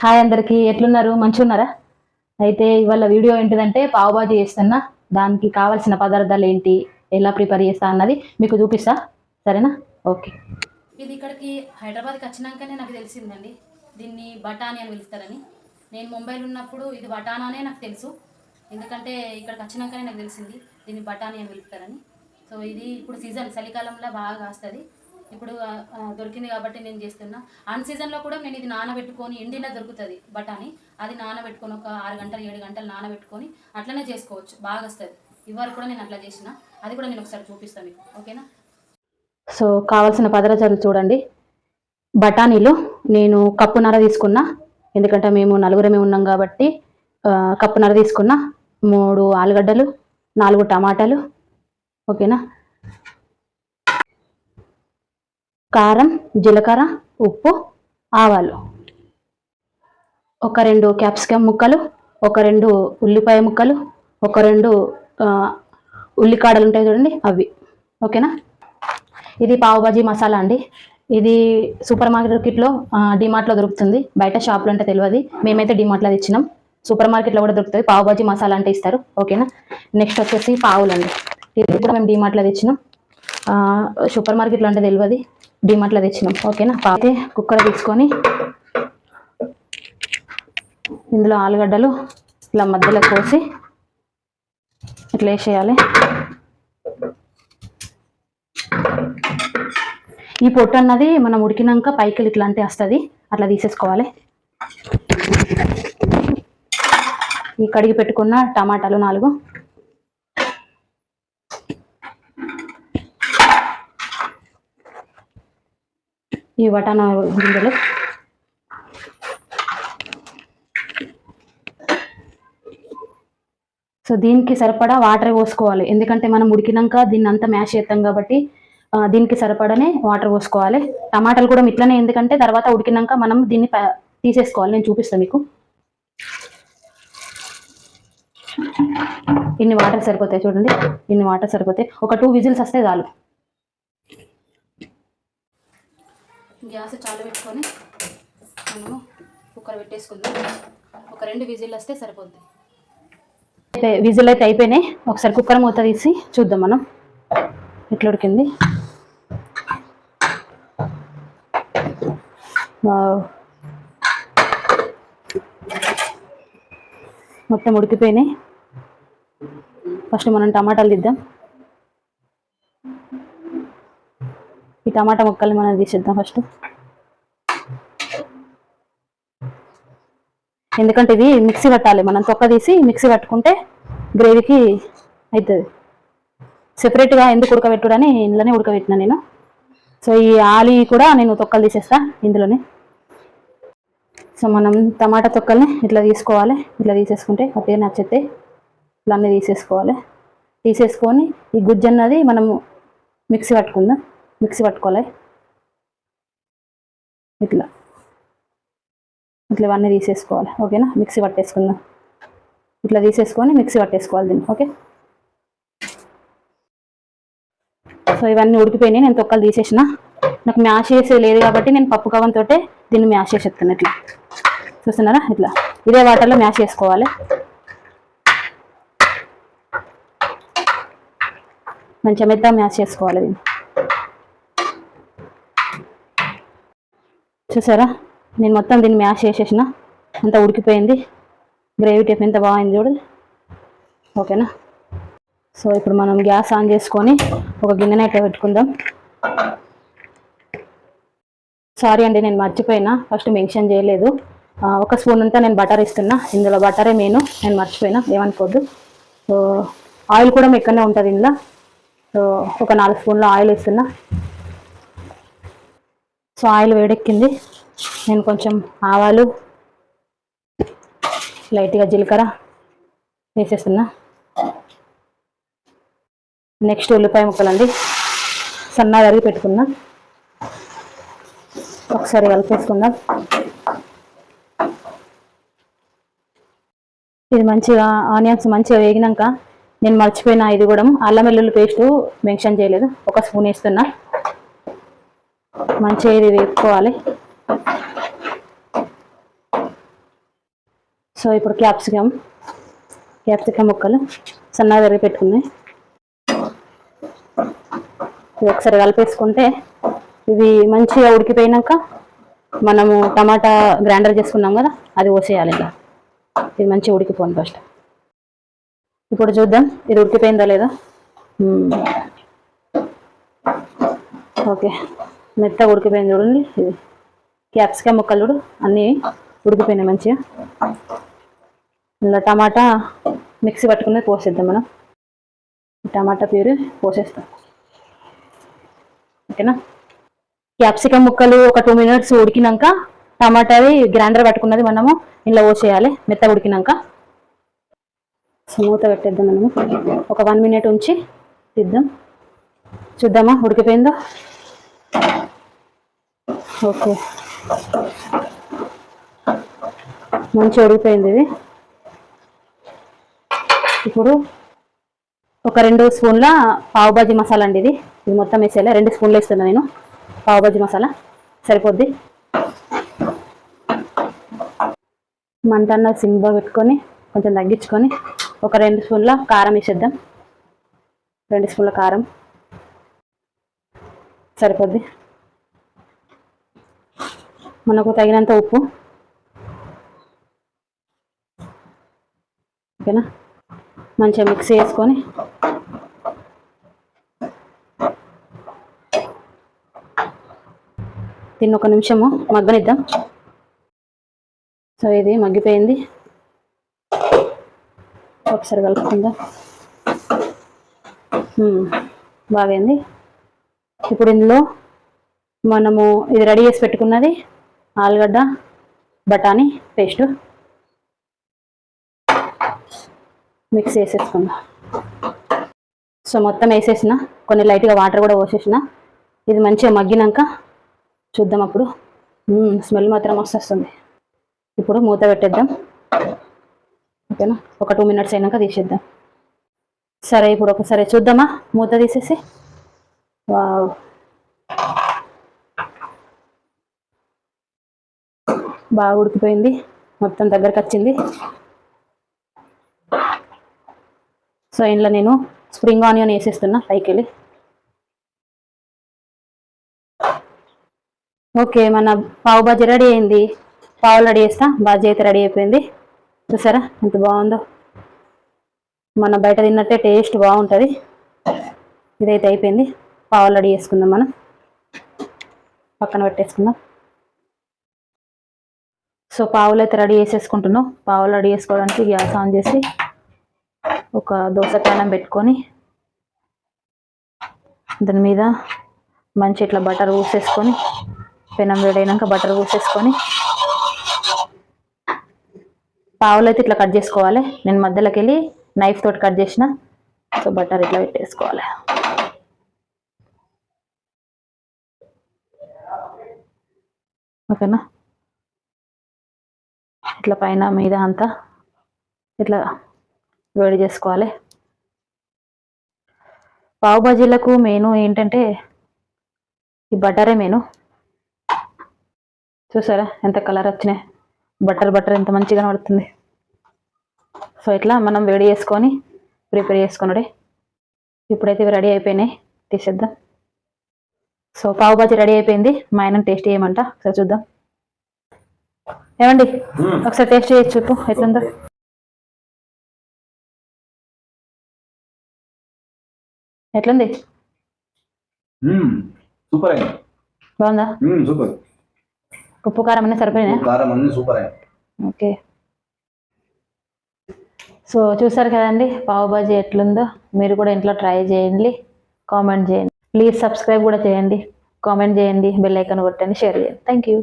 Hi అందరికి, ఎట్లున్నారు? మంచిగున్నారా? అయితే ఇవాళ వీడియో ఏంటిదంటే పావు బాజీ చేస్తున్నా. దానికి కావాల్సిన పదార్థాలు ఏంటి, ఎలా ప్రిపేర్ చేస్తా అన్నది మీకు చూపిస్తా. సరేనా? ఓకే. ఇది ఇక్కడికి హైదరాబాద్కి వచ్చినాకనే నాకు తెలిసిందండి దీన్ని బఠానీ అని పిలుస్తారని. నేను ముంబైలో ఉన్నప్పుడు ఇది బఠానానే నాకు తెలుసు, ఎందుకంటే ఇక్కడికి వచ్చినాకనే నాకు తెలిసింది దీన్ని బఠానీ అని పిలుస్తారని. సో ఇది ఇప్పుడు సీజన్ చలికాలంలో బాగా వస్తుంది. ఇప్పుడు దొరికింది కాబట్టి నేను చేస్తున్నా. అన్ సీజన్లో కూడా నేను ఇది నానబెట్టుకొని, ఎండిన దొరుకుతుంది బఠానీ, అది నానబెట్టుకొని ఒక 6 గంటలు 7 గంటలు నానబెట్టుకొని అట్లనే చేసుకోవచ్చు, బాగా వస్తుంది. ఇవాళ కూడా నేను అట్లా చేసిన, అది కూడా నేను ఒకసారి చూపిస్తాను మీకు. ఓకేనా? సో కావాల్సిన పదార్థాలు చూడండి. బఠానీలు నేను కప్పున్నర తీసుకున్నా, ఎందుకంటే మేము నలుగురమే ఉన్నాం కాబట్టి కప్పున్నర తీసుకున్నా. 3 ఆలుగడ్డలు, 4 టమాటాలు. ఓకేనా? కారం, జీలకర్ర, ఉప్పు, ఆవాలు, ఒక 2 క్యాప్సికమ్ ముక్కలు, ఒక 2 ఉల్లిపాయ ముక్కలు, ఒక 2 ఉల్లికాడలు ఉంటాయి చూడండి, అవి. ఓకేనా? ఇది పావు బాజీ మసాలా అండి. ఇది సూపర్ మార్కెట్లో డిమార్ట్లో దొరుకుతుంది, బయట షాప్లో అంటే తెలియదు. మేమైతే డిమార్ట్లో తెచ్చినాం. సూపర్ మార్కెట్లో కూడా దొరుకుతుంది, పావు బాజీ మసాలా అంటే ఇస్తారు. ఓకేనా? నెక్స్ట్ వచ్చేసి పావులు అండి. ఇది కూడా మేము డిమార్ట్లో తెచ్చినాం, సూపర్ మార్కెట్లో అంటే తెలియదు, డిమార్ట్లో తెచ్చినాం. ఓకేనా? అయితే కుక్కర్ తీసుకొని ఇందులో ఆలుగడ్డలు ఇలా మధ్యలో కోసి ఇట్లా వేసేయాలి. ఈ పొట్టు అన్నది మనం ఉడికినాక పైకి ఇట్లాంటి వస్తుంది, అట్లా తీసేసుకోవాలి. ఈ కడిగి పెట్టుకున్న టమాటాలు 4, ఈ బఠానా గింజలు, సో దీనికి సరిపడా వాటర్ పోసుకోవాలి, ఎందుకంటే మనం ఉడికినాక దీన్ని అంతా మ్యాష్ చేస్తాం కాబట్టి దీనికి సరిపడానే వాటర్ పోసుకోవాలి. టమాటాలు కూడా ఇట్లనే, ఎందుకంటే తర్వాత ఉడికినాక మనం దీన్ని తీసేసుకోవాలి. నేను చూపిస్తాను మీకు. ఇన్ని వాటర్ సరిపోతాయి చూడండి, ఇన్ని వాటర్ సరిపోతాయి. ఒక 2 విజిల్స్ వస్తే చాలు. గ్యాస్ చాలు పెట్టుకొని మనము కుక్కర్ పెట్టేసుకుందాం. ఒక 2 విజిల్ వస్తే సరిపోద్ది. విజిల్ అయితే అయిపోయినాయి. ఒకసారి కుక్కర్ మూత తీసి చూద్దాం మనం ఎట్లా ఉడికింది. మొత్తం ఉడికిపోయినాయి. ఫస్ట్ మనం టమాటాలు తీద్దాం. ఈ టమాటా ముక్కల్ని మనం తీసేద్దాం ఫస్ట్, ఎందుకంటే ఇది మిక్సీ పట్టాలి. మనం తొక్క తీసి మిక్సీ పట్టుకుంటే గ్రేవీకి అవుతుంది. సెపరేట్గా ఎందుకు ఉడకబెట్టుడని ఇందులోనే ఉడకబెట్టినా నేను. సో ఈ ఆలు కూడా నేను తొక్కలు తీసేస్తా ఇందులోనే. సో మనం టమాటా తొక్కల్ని ఇట్లా తీసుకోవాలి, ఇట్లా తీసేసుకుంటే అట్టే నచ్చితే ఇట్లా అన్నీ తీసేసుకోవాలి. తీసేసుకొని ఈ గుజ్జు అన్నది మనము మిక్సీ పట్టుకుందాం, మిక్సీ పట్టుకోవాలి. ఇట్లా ఇట్లా ఇవన్నీ తీసేసుకోవాలి. ఓకేనా? మిక్సీ పట్టేసుకుందాం. ఇట్లా తీసేసుకొని మిక్సీ పట్టేసుకోవాలి దీన్ని. ఓకే? సో ఇవన్నీ ఉడికిపోయినాయి, నేను తొక్కలు తీసేసిన. నాకు మ్యాష్ చేసేది లేదు కాబట్టి నేను పప్పు కవంతో దీన్ని మ్యాష్ చేసేస్తాను. ఇట్లా చూస్తున్నారా? ఇట్లా ఇదే వాటర్లో మ్యాష్ చేసుకోవాలి. మంచిగా మెత్తగా మ్యాష్ చేసుకోవాలి దీన్ని. చూసారా? నేను మొత్తం దీన్ని మ్యాష్ చేసేసిన, అంతా ఉడికిపోయింది. గ్రేవీ టైప్ ఎంత బాగుంది చూడు. ఓకేనా? సో ఇప్పుడు మనం గ్యాస్ ఆన్ చేసుకొని ఒక గిన్నెని ఇట్లా పెట్టుకుందాం. సారీ అండి, నేను మర్చిపోయినా, ఫస్ట్ మెన్షన్ చేయలేదు. 1 స్పూన్ అంతా నేను బటర్ ఇస్తున్నా. ఇందులో బటరే మెయిన్, నేను మర్చిపోయినా, ఏమనుకోద్దు. సో ఆయిల్ కూడా ఎక్కడనే ఉంటుంది ఇందులో. సో ఒక 4 స్పూన్ల ఆయిల్ ఇస్తున్నా. సో ఆయిల్ వేడెక్కింది. నేను కొంచెం ఆవాలు, లైట్గా జీలకర్ర వేసేస్తున్నా. నెక్స్ట్ ఉల్లిపాయ ముక్కలండి, సన్నగా తరిగి పెట్టుకున్నా. ఒకసారి కలిపేసుకుందాం. ఇది మంచిగా ఆనియన్స్ మంచిగా వేగినాక నేను మర్చిపోయినా, ఇది కూడా అల్లం వెల్లుల్లి పేస్ట్ మెన్షన్ చేయలేదు, 1 స్పూన్ వేస్తున్నా. మంచిగా ఇది వేపుకోవాలి. సో ఇప్పుడు క్యాప్సికమ్ ముక్కలు సన్నగా తరిగి పెట్టుకున్నాయి. ఇది ఒకసారి కలిపేసుకుంటే ఇవి మంచిగా ఉడికిపోయినాక మనము టమాటా గ్రైండర్ చేసుకున్నాం కదా, అది పోసేయాలి. ఇలా ఇది మంచిగా ఉడికిపోయింది. ఫస్ట్ ఇప్పుడు చూద్దాం ఇది ఉడికిపోయిందా లేదా. ఓకే, మెత్తగా ఉడికిపోయింది చూడండి. ఇది క్యాప్సికమ్ ముక్కలు చూడు అన్నీ ఉడికిపోయినాయి మంచిగా. ఇలా టమాటా మిక్సీ పట్టుకుని పోసేద్దాం. మనం టమాటా ప్యూరీ పోసేస్తాం. ఓకేనా. క్యాప్సికమ్ ముక్కలు ఒక 2 minutes ఉడికినాక టమాటాది గ్రైండర్ పట్టుకున్నది మనము ఇలా పోసేయాలి. మెత్తగా ఉడికినాక మూత పెట్టేద్దాం. మనము ఒక 1 minute ఉంచి తీద్దాం. చూద్దామా ఉడికిపోయిందో. ఓకే, మంచిగా ఉడికిపోయింది ఇది. ఇప్పుడు ఒక 2 స్పూన్ల పావు బాజీ మసాలా అండి. ఇది మొత్తం వేసేయాలి. 2 స్పూన్లు వేస్తున్నా నేను. పావు బాజీ మసాలా సరిపోద్ది. మంట అన్నది సిమ్లో పెట్టుకొని కొంచెం తగ్గించుకొని ఒక 2 స్పూన్ల కారం వేసేద్దాం. 2 స్పూన్ల కారం సరిపోద్ది. మనకు తగినంత ఉప్పు. ఓకేనా. మంచిగా మిక్స్ చేసుకొని దీన్ని ఒక నిమిషము మగ్గనిద్దాం. సో ఇది మగ్గిపోయింది. ఒకసారి కలుపుకుందాం. బాగైంది. ఇప్పుడు ఇందులో మనము ఇది రెడీ చేసి పెట్టుకున్నది ఆలుగడ్డ బఠానీ పేస్ట్ మిక్స్ చేసేసుకుందాం. సో మొత్తం వేసేసిన, కొన్ని లైట్గా వాటర్ కూడా పోసేసిన. ఇది మంచిగా మగ్గినాక చూద్దాం. అప్పుడు స్మెల్ మాత్రం మస్తు వస్తుంది. ఇప్పుడు మూత పెట్టేద్దాం. ఓకేనా. ఒక 2 minutes అయినాక తీసేద్దాం. సరే, ఇప్పుడు ఒకసారి చూద్దామా మూత తీసేసి. వావ్, బాగా ఉడికిపోయింది. మొత్తం దగ్గరకు వచ్చింది. సో ఇందులో నేను స్ప్రింగ్ ఆనియన్ వేసేస్తున్నా పైకి వెళ్ళి. ఓకే, మన పావు బాజీ రెడీ అయింది. పావులు రెడీ చేస్తా. బాజీ అయితే రెడీ అయిపోయింది. చూసారా ఎంత బాగుందో. మన బయట తిన్నట్టే టేస్ట్ బాగుంటుంది. ఇదైతే అయిపోయింది. పావులు రెడీ చేసుకుందాం. మనం పక్కన పెట్టేసుకుందాం. సో పావులు అయితే రెడీ చేసేసుకుంటున్నాం. పావులు రెడీ చేసుకోవడానికి గ్యాస్ ఆన్ చేసి ఒక దోస ప్యానం పెట్టుకొని దాని మీద మంచి ఇట్లా బటర్ పూసేసుకొని, పెనం వేడైనాక బటర్ పూసేసుకొని పావులు అయితే ఇట్లా కట్ చేసుకోవాలి. నేను మధ్యలోకి వెళ్ళి నైఫ్ తోటి కట్ చేసిన. సో బటర్ ఇట్లా పెట్టేసుకోవాలి. ఓకేనా. ఇట్లా పైన మీద అంతా ఇట్లా వేడి చేసుకోవాలి. పావు బాజీలకు మెయిన్ ఏంటంటే ఈ బటరే మెయిన్. చూసారా ఎంత కలర్ వచ్చినాయి. బటర్ ఎంత మంచిగా కనబడుతుంది. సో ఇట్లా మనం వేడి చేసుకొని ప్రిపేర్ చేసుకున్నాడే. ఇప్పుడైతే ఇవి రెడీ అయిపోయినాయి, తీసేద్దాం. సో పావు బాజీ రెడీ అయిపోయింది. మా ఆయన టేస్ట్ చేయమంట. ఒకసారి చూద్దాం. ఏమండి ఒకసారి టేస్ట్ చేయొచ్చు, చెప్పు ఎట్లుందో. ఎట్లుంది? సూపర్. బాగుందా? సూపర్. ఉప్పు కారం అన్నీ సరిపోయినాయి. కారం అన్నీ సూపర్. ఓకే. సో చూసారు కదండి పావు బాజీ ఎట్లుందో. మీరు కూడా ఇంట్లో ట్రై చేయండి, కామెంట్ చేయండి. ప్లీజ్ సబ్స్క్రైబ్ కూడా చేయండి, కామెంట్ చేయండి, బెల్ ఐకాన్ కొట్టండి, షేర్ చేయండి. Thank you.